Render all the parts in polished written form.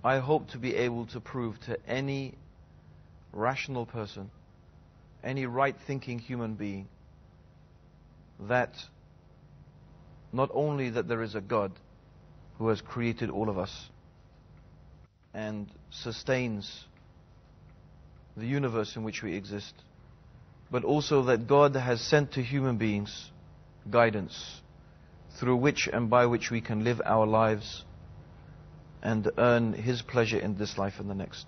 I hope to be able to prove to any rational person, any right-thinking human being, that not only that there is a God who has created all of us and sustains the universe in which we exist, but also that God has sent to human beings guidance through which and by which we can live our lives and earn His pleasure in this life and the next.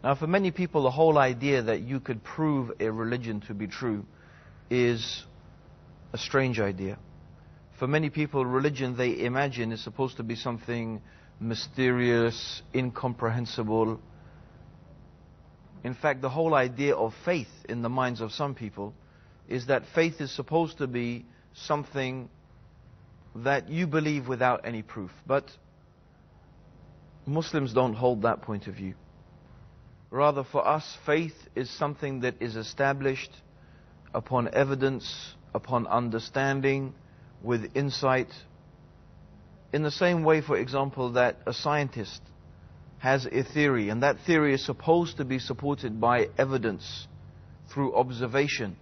Now, for many people, the whole idea that you could prove a religion to be true is a strange idea. For many people, religion, they imagine, is supposed to be something mysterious, incomprehensible. In fact, the whole idea of faith in the minds of some people is that faith is supposed to be something that you believe without any proof. But Muslims don't hold that point of view. Rather, for us, faith is something that is established upon evidence, upon understanding, with insight. In the same way, for example, that a scientist has a theory, and that theory is supposed to be supported by evidence through observation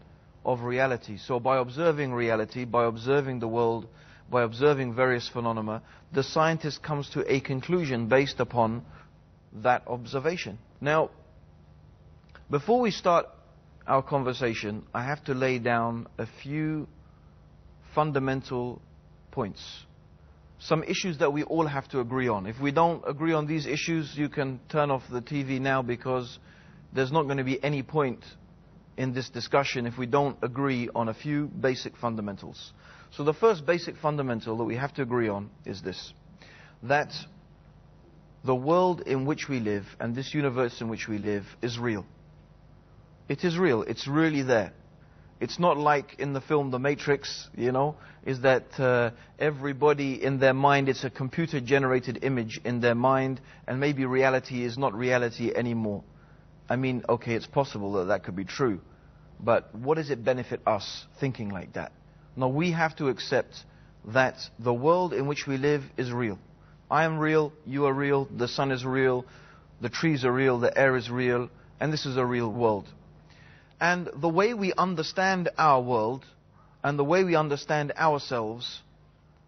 of reality. So by observing reality, by observing the world, by observing various phenomena, the scientist comes to a conclusion based upon that observation. Now, before we start our conversation, I have to lay down a few fundamental points. Some issues that we all have to agree on. If we don't agree on these issues, you can turn off the TV now, because there's not going to be any point in this discussion if we don't agree on a few basic fundamentals. So the first basic fundamental that we have to agree on is this: that the world in which we live and this universe in which we live is real. It is real. It's really there. It's not like in the film The Matrix, is that everybody in their mind, it's a computer-generated image in their mind, and maybe reality is not reality anymore. I mean, okay, it's possible that that could be true, but what does it benefit us thinking like that? No, we have to accept that the world in which we live is real. I am real, you are real, the sun is real, the trees are real, the air is real, and this is a real world. And the way we understand our world and the way we understand ourselves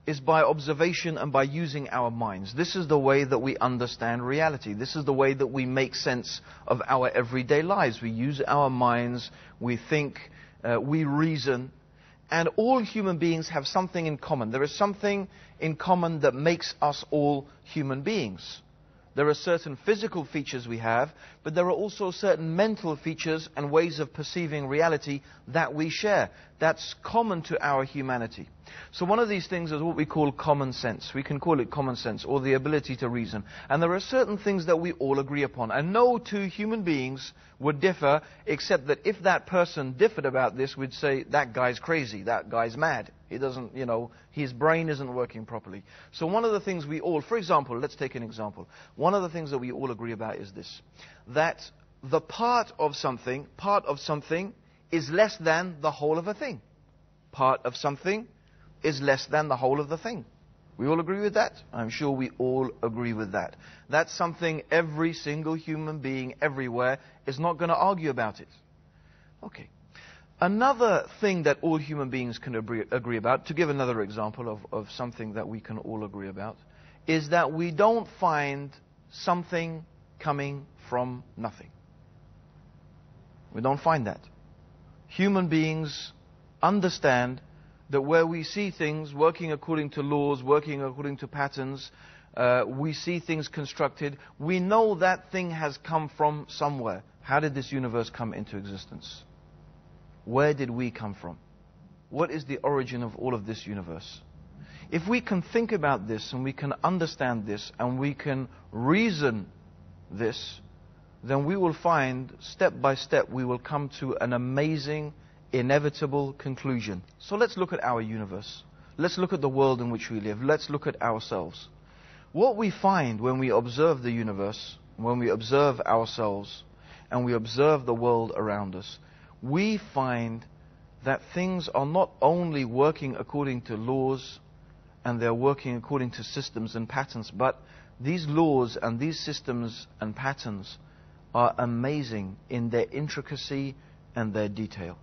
is by observation and by using our minds. This is the way that we understand reality. This is the way that we make sense of our everyday lives. We use our minds, we think, we reason. And all human beings have something in common. There is something in common that makes us all human beings. There are certain physical features we have, but there are also certain mental features and ways of perceiving reality that we share. That's common to our humanity. So one of these things is what we call common sense. We can call it common sense, or the ability to reason. And there are certain things that we all agree upon. And no two human beings would differ, except that if that person differed about this, we'd say, that guy's crazy, that guy's mad. He doesn't, his brain isn't working properly. So one of the things we all, for example, let's take an example. One of the things that we all agree about is this: that the part of something is less than the whole of a thing. Part of something is less than the whole of the thing. We all agree with that? I'm sure we all agree with that. That's something every single human being everywhere is not going to argue about it. Okay. Another thing that all human beings can agree about, to give another example of something that we can all agree about, is that we don't find something coming from nothing. We don't find that. Human beings understand that where we see things working according to laws, working according to patterns, we see things constructed, we know that thing has come from somewhere. How did this universe come into existence? Where did we come from? What is the origin of all of this universe? If we can think about this and we can understand this and we can reason this, then we will find, step by step, we will come to an amazing, inevitable conclusion. So let's look at our universe. Let's look at the world in which we live. Let's look at ourselves. What we find when we observe the universe, when we observe ourselves, and we observe the world around us, we find that things are not only working according to laws and they're working according to systems and patterns, but These laws and these systems and patterns are amazing in their intricacy and their detail.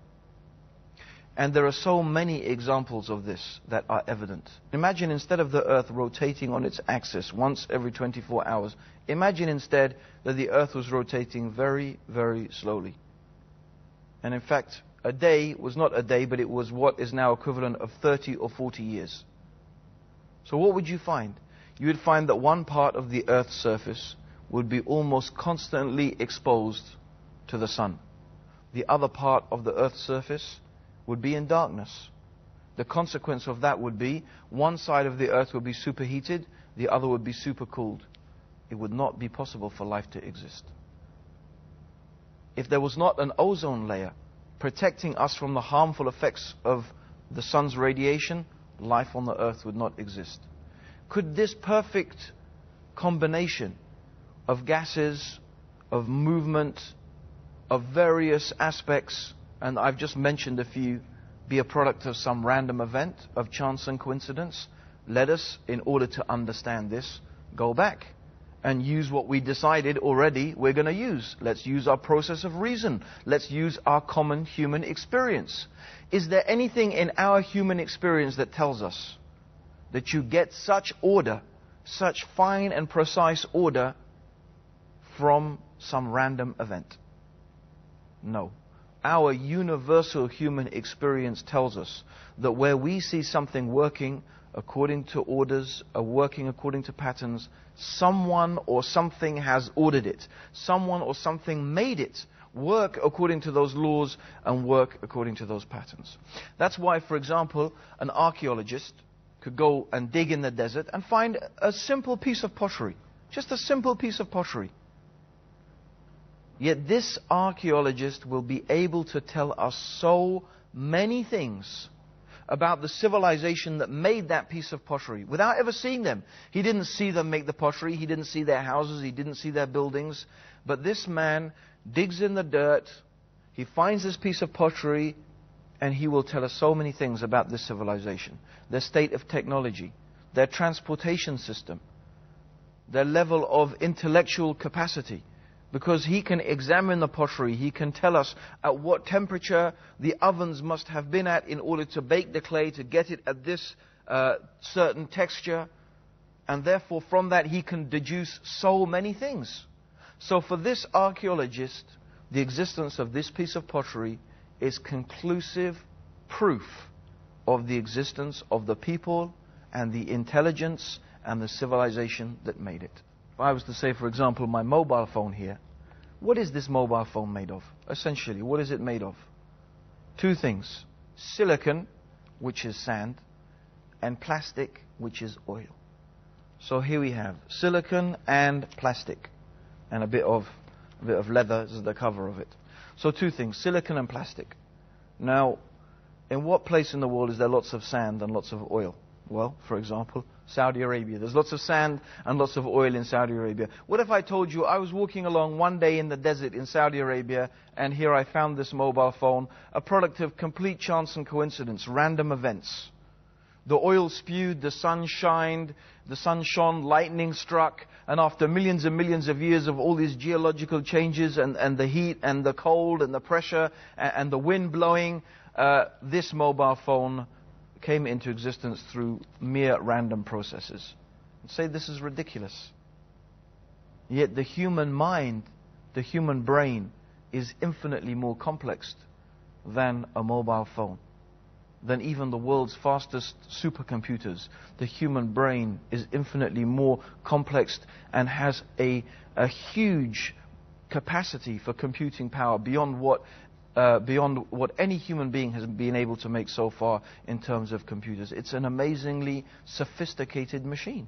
And there are so many examples of this that are evident. Imagine instead of the earth rotating on its axis once every 24 hours, imagine instead that the earth was rotating very, very slowly. And in fact, a day was not a day, but it was what is now equivalent of 30 or 40 years. So what would you find? You would find that one part of the earth's surface would be almost constantly exposed to the sun. The other part of the earth's surface would be in darkness. The consequence of that would be one side of the earth would be superheated, the other would be supercooled. It would not be possible for life to exist. If there was not an ozone layer protecting us from the harmful effects of the sun's radiation, life on the earth would not exist. Could this perfect combination of gases, of movement, of various aspects, and I've just mentioned a few, be a product of some random event, of chance and coincidence? Let us, in order to understand this, go back and use what we decided already we're going to use. Let's use our process of reason. Let's use our common human experience. Is there anything in our human experience that tells us that you get such order, such fine and precise order from some random event? No. Our universal human experience tells us that where we see something working according to orders, working according to patterns, someone or something has ordered it. Someone or something made it work according to those laws and work according to those patterns. That's why, for example, an archaeologist could go and dig in the desert and find a simple piece of pottery. Just a simple piece of pottery. Yet this archaeologist will be able to tell us so many things about the civilization that made that piece of pottery without ever seeing them. He didn't see them make the pottery. He didn't see their houses. He didn't see their buildings. But this man digs in the dirt. He finds this piece of pottery, and he will tell us so many things about this civilization. Their state of technology, their transportation system, their level of intellectual capacity. Because he can examine the pottery, he can tell us at what temperature the ovens must have been at in order to bake the clay, to get it at this certain texture. And therefore from that he can deduce so many things. So for this archaeologist, the existence of this piece of pottery is conclusive proof of the existence of the people and the intelligence and the civilization that made it. If I was to say, for example, my mobile phone here, what is this mobile phone made of? Essentially, what is it made of? Two things. Silicon, which is sand, and plastic, which is oil. So here we have silicon and plastic, and a bit of leather as the cover of it. So two things, silicon and plastic. Now, in what place in the world is there lots of sand and lots of oil? Well, for example, Saudi Arabia. There's lots of sand and lots of oil in Saudi Arabia. What if I told you I was walking along one day in the desert in Saudi Arabia, and here I found this mobile phone, a product of complete chance and coincidence, random events. The oil spewed, the sun shined, the sun shone, lightning struck, and after millions and millions of years of all these geological changes and the heat and the cold and the pressure and the wind blowing, this mobile phone came into existence through mere random processes. And say this is ridiculous. Yet the human mind, the human brain, is infinitely more complex than a mobile phone, than even the world's fastest supercomputers. The human brain is infinitely more complex and has a huge capacity for computing power beyond what any human being has been able to make so far in terms of computers. It's an amazingly sophisticated machine.